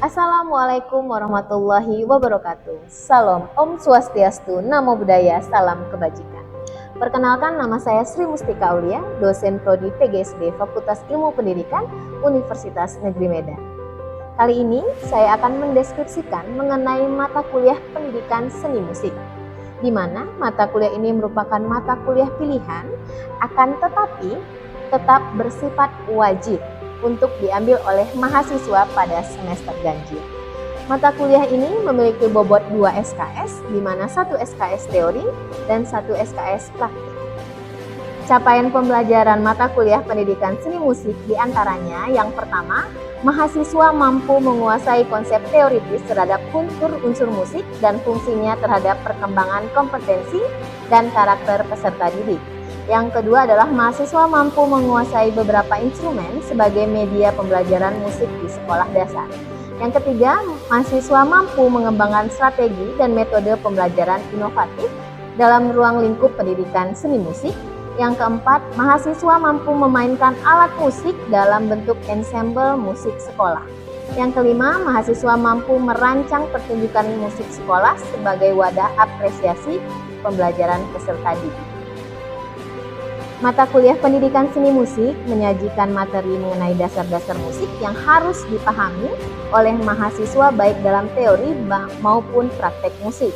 Assalamualaikum warahmatullahi wabarakatuh. Salam Om Swastiastu, Namo Buddhaya, salam kebajikan. Perkenalkan, nama saya Sri Mustika Aulia, dosen prodi PGSD Fakultas Ilmu Pendidikan Universitas Negeri Medan. Kali ini saya akan mendeskripsikan mengenai mata kuliah pendidikan seni musik, di mana mata kuliah ini merupakan mata kuliah pilihan, akan tetapi tetap bersifat wajib untuk diambil oleh mahasiswa pada semester ganjil. Mata kuliah ini memiliki bobot 2 SKS, di mana 1 SKS teori dan 1 SKS praktik. Capaian pembelajaran mata kuliah pendidikan seni musik diantaranya yang pertama, mahasiswa mampu menguasai konsep teoritis terhadap unsur musik dan fungsinya terhadap perkembangan kompetensi dan karakter peserta didik. Yang kedua adalah mahasiswa mampu menguasai beberapa instrumen sebagai media pembelajaran musik di sekolah dasar. Yang ketiga, mahasiswa mampu mengembangkan strategi dan metode pembelajaran inovatif dalam ruang lingkup pendidikan seni musik. Yang keempat, mahasiswa mampu memainkan alat musik dalam bentuk ensemble musik sekolah. Yang kelima, mahasiswa mampu merancang pertunjukan musik sekolah sebagai wadah apresiasi pembelajaran peserta didik. Mata kuliah pendidikan seni musik menyajikan materi mengenai dasar-dasar musik yang harus dipahami oleh mahasiswa baik dalam teori maupun praktek musik.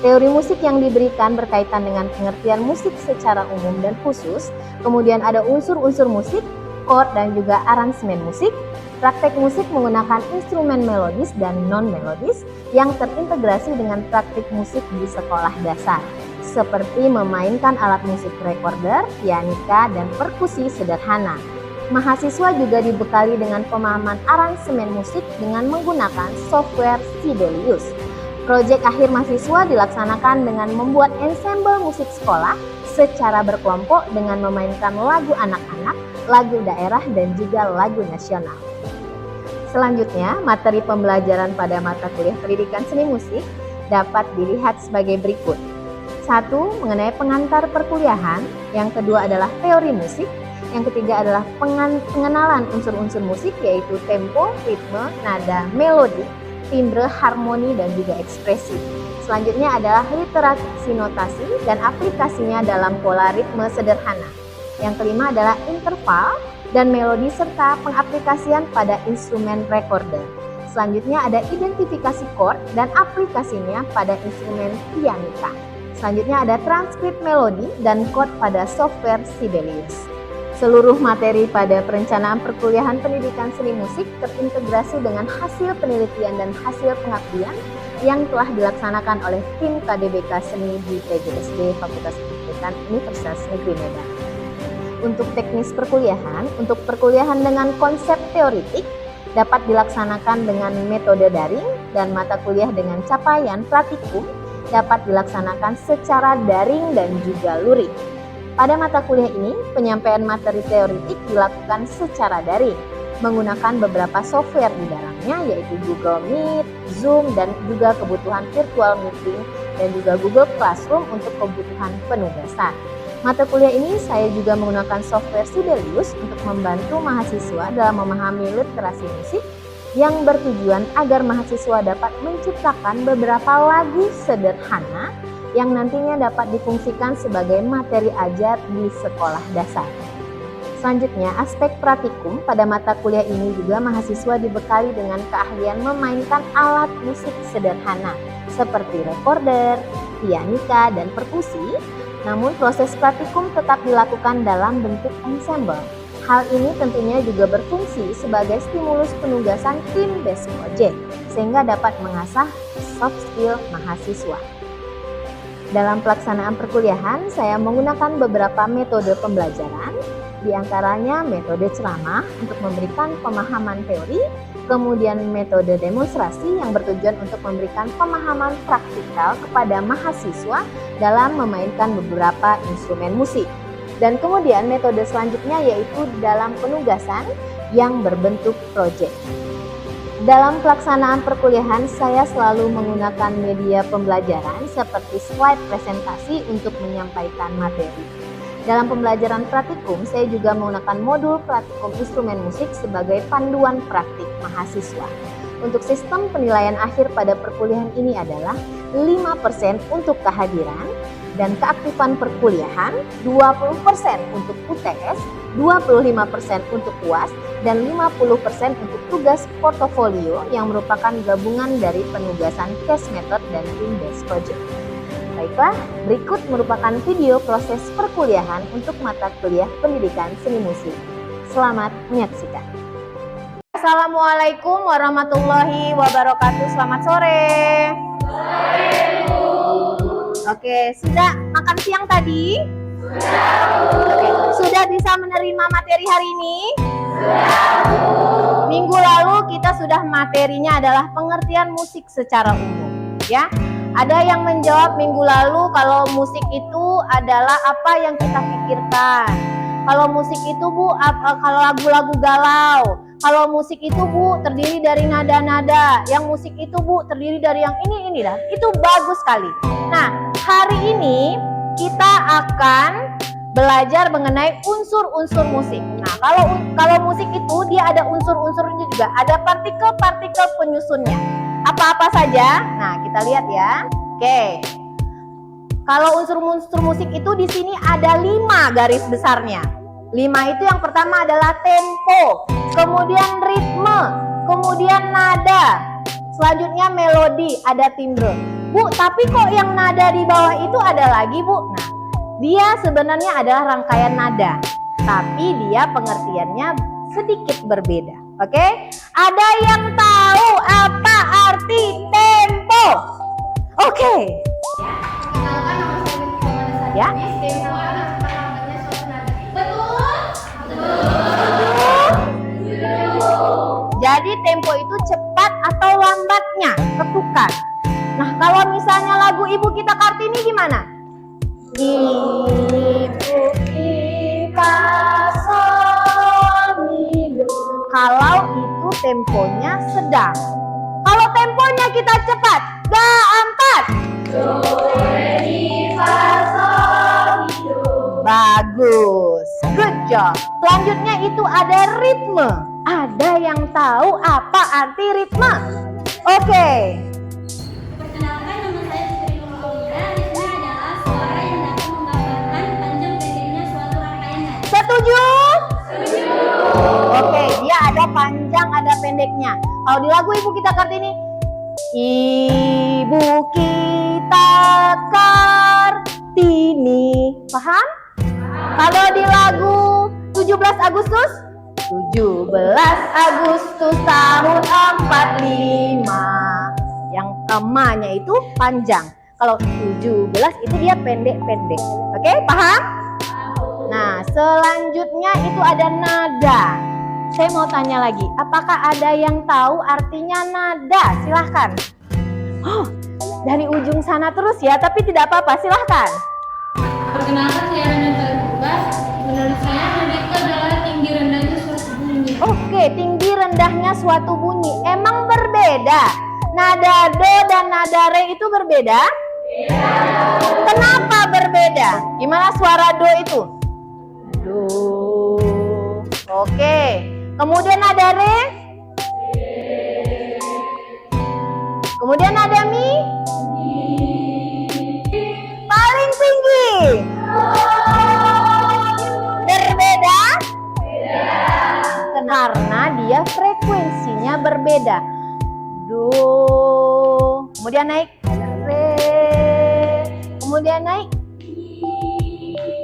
Teori musik yang diberikan berkaitan dengan pengertian musik secara umum dan khusus, kemudian ada unsur-unsur musik, chord dan juga aransemen musik. Praktek musik menggunakan instrumen melodis dan non-melodis yang terintegrasi dengan praktik musik di sekolah dasar, seperti memainkan alat musik recorder, pianika, dan perkusi sederhana. Mahasiswa juga dibekali dengan pemahaman aransemen musik dengan menggunakan software Sibelius. Proyek akhir mahasiswa dilaksanakan dengan membuat ensemble musik sekolah secara berkelompok dengan memainkan lagu anak-anak, lagu daerah, dan juga lagu nasional. Selanjutnya, materi pembelajaran pada mata kuliah pendidikan seni musik dapat dilihat sebagai berikut. 1. Mengenai pengantar perkuliahan. Yang kedua adalah teori musik. Yang ketiga adalah pengenalan unsur-unsur musik, yaitu tempo, ritme, nada, melodi, timbre, harmoni, dan juga ekspresi. Selanjutnya adalah literasi notasi dan aplikasinya dalam pola ritme sederhana. Yang kelima adalah interval dan melodi serta pengaplikasian pada instrumen recorder. Selanjutnya ada identifikasi chord dan aplikasinya pada instrumen pianika. Selanjutnya ada transkrip melodi dan chord pada software Sibelius. Seluruh materi pada perencanaan perkuliahan pendidikan seni musik terintegrasi dengan hasil penelitian dan hasil pengabdian yang telah dilaksanakan oleh tim KDBK Seni di PGSD Fakultas Pendidikan Universitas Negeri Medan. Untuk teknis perkuliahan, untuk perkuliahan dengan konsep teoritik dapat dilaksanakan dengan metode daring dan mata kuliah dengan capaian praktikum dapat dilaksanakan secara daring dan juga luring. Pada mata kuliah ini, penyampaian materi teoritik dilakukan secara daring menggunakan beberapa software di dalamnya, yaitu Google Meet, Zoom, dan juga kebutuhan virtual meeting dan juga Google Classroom untuk kebutuhan penugasan. Mata kuliah ini saya juga menggunakan software Sibelius untuk membantu mahasiswa dalam memahami literasi musik yang bertujuan agar mahasiswa dapat menciptakan beberapa lagu sederhana yang nantinya dapat difungsikan sebagai materi ajar di sekolah dasar. Selanjutnya, aspek praktikum pada mata kuliah ini juga mahasiswa dibekali dengan keahlian memainkan alat musik sederhana seperti recorder, pianika, dan perkusi. Namun proses praktikum tetap dilakukan dalam bentuk ensemble. Hal ini tentunya juga berfungsi sebagai stimulus penugasan tim based project sehingga dapat mengasah soft skill mahasiswa. Dalam pelaksanaan perkuliahan, saya menggunakan beberapa metode pembelajaran, di antaranya metode ceramah untuk memberikan pemahaman teori, kemudian metode demonstrasi yang bertujuan untuk memberikan pemahaman praktikal kepada mahasiswa dalam memainkan beberapa instrumen musik. Dan kemudian metode selanjutnya yaitu dalam penugasan yang berbentuk proyek. Dalam pelaksanaan perkuliahan, saya selalu menggunakan media pembelajaran seperti slide presentasi untuk menyampaikan materi. Dalam pembelajaran praktikum, saya juga menggunakan modul praktikum instrumen musik sebagai panduan praktik mahasiswa. Untuk sistem penilaian akhir pada perkuliahan ini adalah 5% untuk kehadiran dan keaktifan perkuliahan, 20% untuk UTS, 25% untuk UAS, dan 50% untuk tugas portofolio yang merupakan gabungan dari penugasan case method dan team based project. Baiklah, berikut merupakan video proses perkuliahan untuk mata kuliah pendidikan seni musik. Selamat menyaksikan. Assalamualaikum warahmatullahi wabarakatuh. Selamat sore. Oke, sudah makan siang tadi? Oke, sudah bisa menerima materi hari ini? Minggu lalu kita sudah materinya adalah pengertian musik secara umum, ya. Ada yang menjawab minggu lalu kalau musik itu adalah apa yang kita pikirkan. Kalau musik itu Bu, kalau lagu-lagu galau. Kalau musik itu Bu, terdiri dari nada-nada. Yang musik itu Bu, terdiri dari yang ini dah. Itu bagus sekali. Nah, hari ini kita akan belajar mengenai unsur-unsur musik. Nah, kalau musik itu dia ada unsur-unsurnya juga. Ada partikel-partikel penyusunnya. Apa-apa saja? Nah, kita lihat ya. Oke. Kalau unsur-unsur musik itu di sini ada 5 garis besarnya. 5 itu yang pertama adalah tempo, kemudian ritme, kemudian nada, selanjutnya melodi, ada timbre. Bu, tapi kok yang nada di bawah itu ada lagi Bu? Nah, dia sebenarnya adalah rangkaian nada, tapi dia pengertiannya sedikit berbeda. Oke? Ada yang tahu apa arti tempo? Oke. Ya. Jadi tempo itu cepat atau lambatnya, ketukan. Nah, kalau misalnya lagu Ibu Kita Kartini gimana? Ibu kita sonido. Kalau itu temponya sedang. Kalau temponya kita cepat, ga 4. Do, re, mi, fa, sol, do. Bagus, good job. Selanjutnya itu ada ritme. Ada yang tahu apa arti ritme? Oke. Perkenalkan, nama saya Sri Nurhaliza. Ritme adalah suara yang dapat menggambarkan panjang pendeknya suatu rangkaian nada. Setuju? Setuju. Oke, dia ada panjang, ada pendeknya. Kalau di lagu Ibu Kita Kartini, Ibu Kita Kartini, paham? Kalau di lagu 17 Agustus, 17 Agustus tahun 45, yang emanya itu panjang. Kalau 17 itu dia pendek-pendek. Oke, paham? Nah, selanjutnya itu ada nada. Saya mau tanya lagi, apakah ada yang tahu artinya nada? Silahkan. Oh, dari ujung sana terus ya, tapi tidak apa-apa, silahkan. Perkenalkan, saya Rana Terubah. Menurut saya, nada itu adalah tinggi rendahnya suatu bunyi. Oke, tinggi rendahnya suatu bunyi. Emang berbeda? Nada do dan nada re itu berbeda? Beda. Kenapa berbeda? Gimana suara do itu? Do. Oke. Kemudian nada re? Kemudian nada mi? Paling tinggi. Berbeda? Karena dia frekuensinya berbeda. Do. Kemudian naik re. Kemudian naik.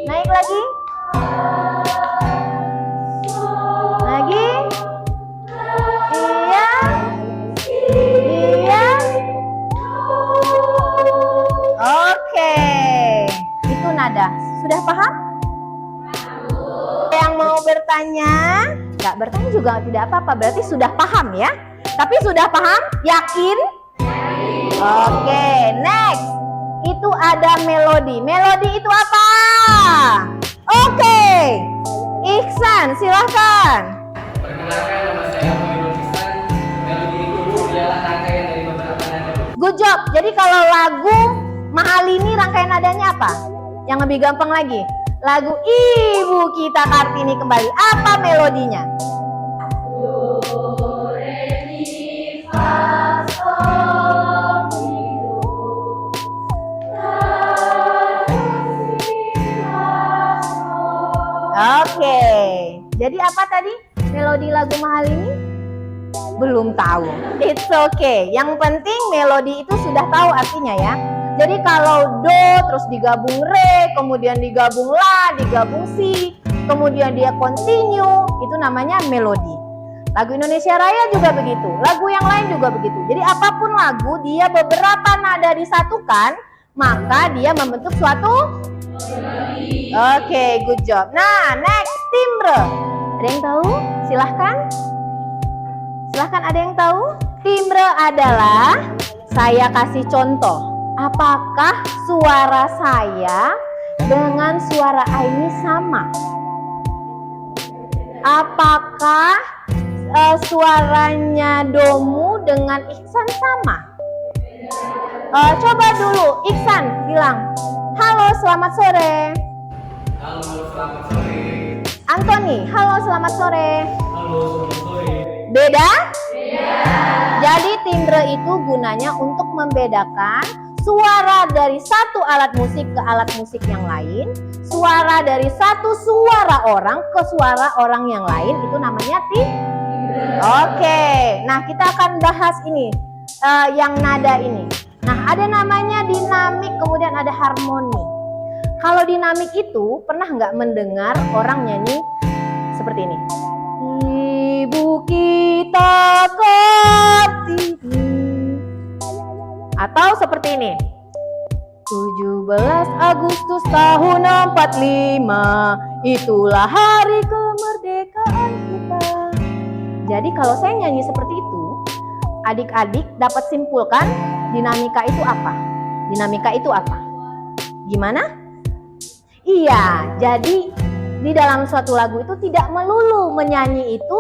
Naik lagi. Lagi. Iya. Iya. Oke. Itu nada. Sudah paham? Yang mau bertanya? Nggak bertanya juga tidak apa-apa. Berarti sudah paham ya? Tapi sudah paham? Yakin? Oke, next. Itu ada melodi. Melodi itu apa? Oke. Ihsan, silahkan. Perkenalkan, nama saya Muhammad Ihsan. Melodi itu adalah rangkaian dari beberapa nada. Good job. Jadi kalau lagu Mahalini rangkaian nadanya apa? Yang lebih gampang lagi. Lagu Ibu Kita Kartini kembali. Apa melodinya? Do, re, mi, fa, lagu mahal ini? Belum tahu. It's okay. Yang penting melodi itu sudah tahu artinya ya. Jadi kalau do terus digabung re, kemudian digabung la, digabung si, kemudian dia continue, itu namanya melodi. Lagu Indonesia Raya juga begitu, lagu yang lain juga begitu. Jadi apapun lagu, dia beberapa nada disatukan, maka dia membentuk suatu melodi. Oke, good job. Nah, next, timbre. Ada yang tahu? Silahkan. Silahkan, ada yang tahu? Timbre adalah, saya kasih contoh. Apakah suara saya dengan suara Aini sama? Apakah suaranya Domu dengan Iksan sama? Coba dulu Iksan bilang, halo selamat sore. Halo, selamat sore. Anthony, halo selamat sore. Halo, selamat sore. Beda? Beda. Jadi timbre itu gunanya untuk membedakan suara dari satu alat musik ke alat musik yang lain, suara dari satu suara orang ke suara orang yang lain, itu namanya timbre. Oke, nah kita akan bahas ini, yang nada ini. Nah, ada namanya dinamik, kemudian ada harmoni. Kalau dinamik itu, pernah nggak mendengar orang nyanyi seperti ini? Ibu kita Kartini. Atau seperti ini, 17 Agustus tahun 45, itulah hari kemerdekaan kita. Jadi kalau saya nyanyi seperti itu, adik-adik dapat simpulkan dinamika itu apa? Dinamika itu apa? Gimana? Iya, jadi di dalam suatu lagu itu tidak melulu menyanyi itu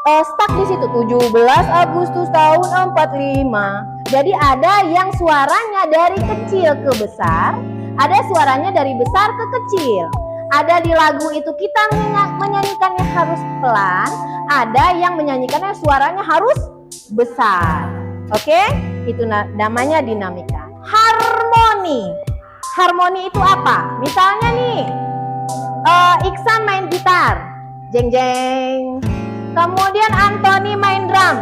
stuck di situ, 17 Agustus tahun 45. Jadi ada yang suaranya dari kecil ke besar, ada suaranya dari besar ke kecil. Ada di lagu itu kita menyanyikannya harus pelan, ada yang menyanyikannya suaranya harus besar. Oke? Itu namanya dinamika. Harmoni. Harmoni itu apa? Misalnya nih, Iksan main gitar, jeng jeng. Kemudian Anthony main drum.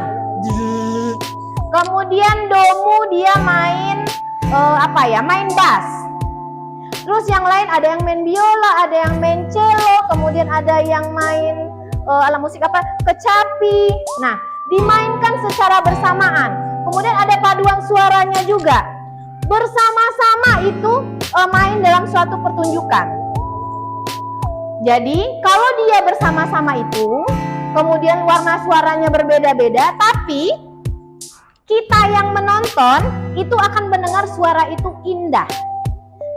Kemudian Domu dia main main bass. Terus yang lain ada yang main biola, ada yang main cello, kemudian ada yang main alat musik kecapi. Nah, dimainkan secara bersamaan. Kemudian ada paduan suaranya juga. Bersama-sama itu main dalam suatu pertunjukan. Jadi, kalau dia bersama-sama itu, kemudian warna suaranya berbeda-beda, tapi kita yang menonton itu akan mendengar suara itu indah.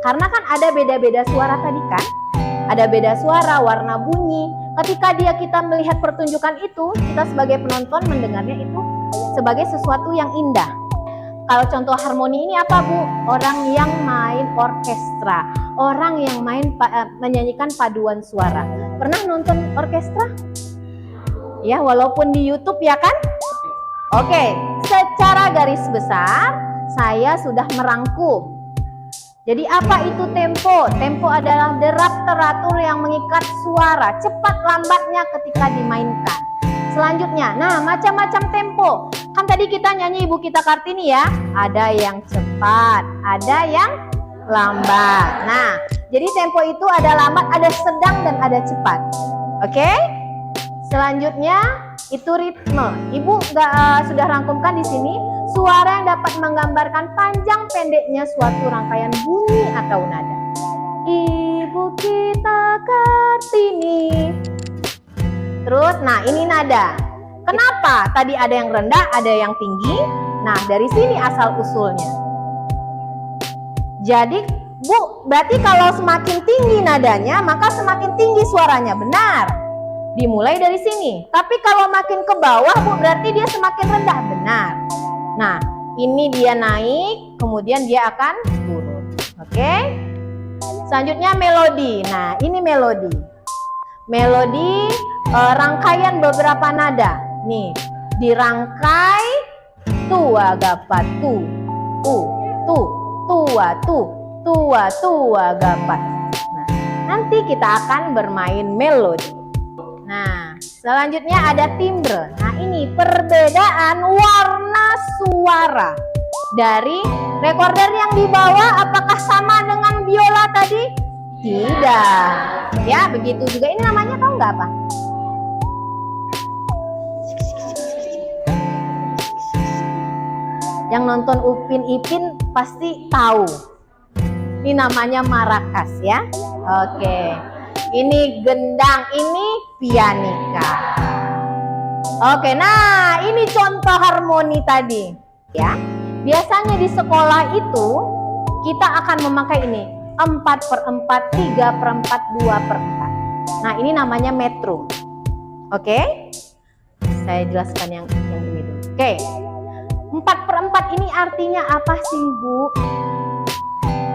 Karena kan ada beda-beda suara tadi kan? Ada beda suara, warna bunyi. Ketika kita melihat pertunjukan itu, kita sebagai penonton mendengarnya itu sebagai sesuatu yang indah. Kalau contoh harmoni ini apa Bu? Orang yang main orkestra, orang yang menyanyikan paduan suara. Pernah nonton orkestra? Ya, walaupun di YouTube ya kan? Oke, secara garis besar saya sudah merangkum. Jadi apa itu tempo? Tempo adalah derap teratur yang mengikat suara, cepat lambatnya ketika dimainkan. Selanjutnya, nah macam-macam tempo. Kan tadi kita nyanyi Ibu Kita Kartini ya, ada yang cepat, ada yang lambat. Nah, jadi tempo itu ada lambat, ada sedang, dan ada cepat. Oke? Selanjutnya itu ritme. Ibu sudah rangkumkan di sini suara yang dapat menggambarkan panjang pendeknya suatu rangkaian bunyi atau nada. Ibu Kita Kartini. Terus, nah ini nada. Kenapa? Tadi ada yang rendah, ada yang tinggi. Nah, dari sini asal usulnya. Jadi, Bu, berarti kalau semakin tinggi nadanya, maka semakin tinggi suaranya. Benar. Dimulai dari sini. Tapi kalau makin ke bawah, Bu, berarti dia semakin rendah. Benar. Nah, ini dia naik, kemudian dia akan turun. Oke? Selanjutnya melodi. Nah, ini melodi. Melodi rangkaian beberapa nada. Nih, dirangkai tua gapat tu, tua gapat. Nah, nanti kita akan bermain melodi. Nah, selanjutnya ada timbre. Nah, ini perbedaan warna suara dari recorder yang di bawah. Apakah sama dengan biola tadi? Tidak. Ya, begitu juga. Ini namanya tahu nggak apa? Yang nonton Upin Ipin pasti tahu. Ini namanya marakas ya. Oke. Ini gendang, ini pianika. Oke, nah ini contoh harmoni tadi ya. Biasanya di sekolah itu kita akan memakai ini 4/4, 3/4, 2/4. Nah, ini namanya metrum. Oke. Saya jelaskan yang ini dulu. Oke. 4/4 ini artinya apa sih, Bu?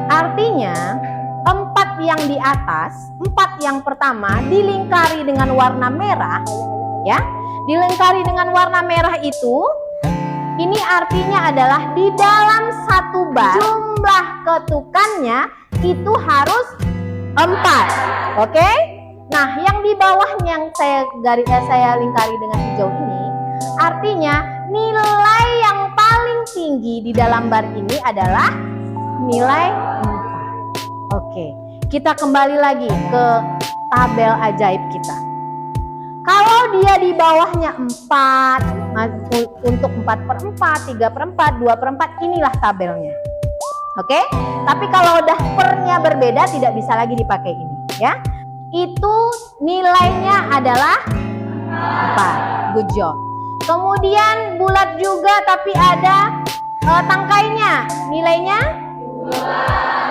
Artinya 4 yang di atas, 4 yang pertama dilingkari dengan warna merah, ya. Dilingkari dengan warna merah itu, ini artinya adalah di dalam satu bar jumlah ketukannya itu harus 4. Oke? Nah, yang di bawahnya yang saya lingkari dengan hijau ini, artinya nilai yang paling tinggi di dalam bar ini adalah nilai 4. Oke, kita kembali lagi ke tabel ajaib kita. Kalau dia di bawahnya 4, untuk 4/4, 3/4, 2/4, inilah tabelnya. Oke, tapi kalau udah pernya berbeda tidak bisa lagi dipakai ini ya. Itu nilainya adalah 4. Good job. Kemudian bulat juga tapi ada tangkainya. Nilainya 2.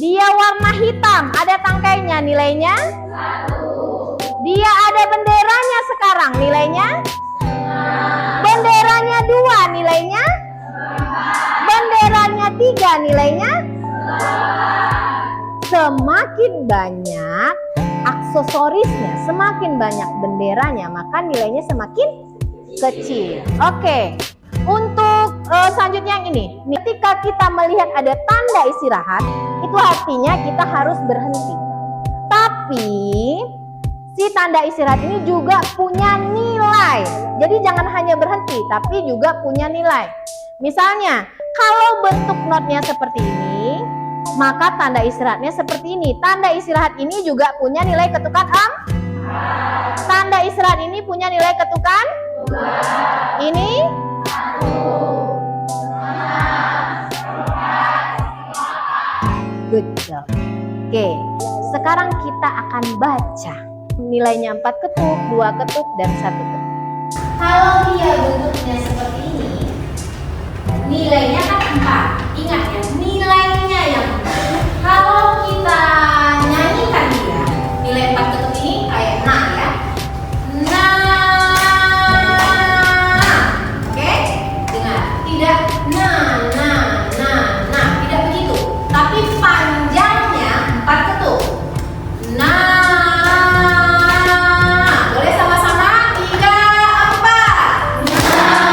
Dia warna hitam, ada tangkainya, nilainya 1. Dia ada benderanya sekarang, nilainya 1. Benderanya 2, nilainya 4. Benderanya 3, nilainya 4. Semakin banyak aksesorisnya, semakin banyak benderanya, maka nilainya semakin kecil. Oke. Untuk selanjutnya yang ini, ketika kita melihat ada tanda istirahat, itu artinya kita harus berhenti. Tapi si tanda istirahat ini juga punya nilai. Jadi jangan hanya berhenti, tapi juga punya nilai. Misalnya, kalau bentuk notnya seperti ini, maka tanda istirahatnya seperti ini. Tanda istirahat ini juga punya nilai ketukan 4. Tanda istirahat ini punya nilai ketukan 2. Ini 1. Good job. Oke, sekarang kita akan baca. Nilainya 4 ketuk, 2 ketuk, dan 1 ketuk. Kalau dia bentuknya seperti ini, nilainya kan 4. Ingat ya, nilainya yang 4. Kalau kita nyanyikan dia, nilai 4 ketuk ini kayak nah ya. Nah. Oke? Dengar. Tidak nah. Tidak begitu. Tapi panjangnya 4 ketuk. Nah. Boleh sama-sama? 3, 4. Nah.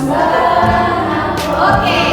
Oke.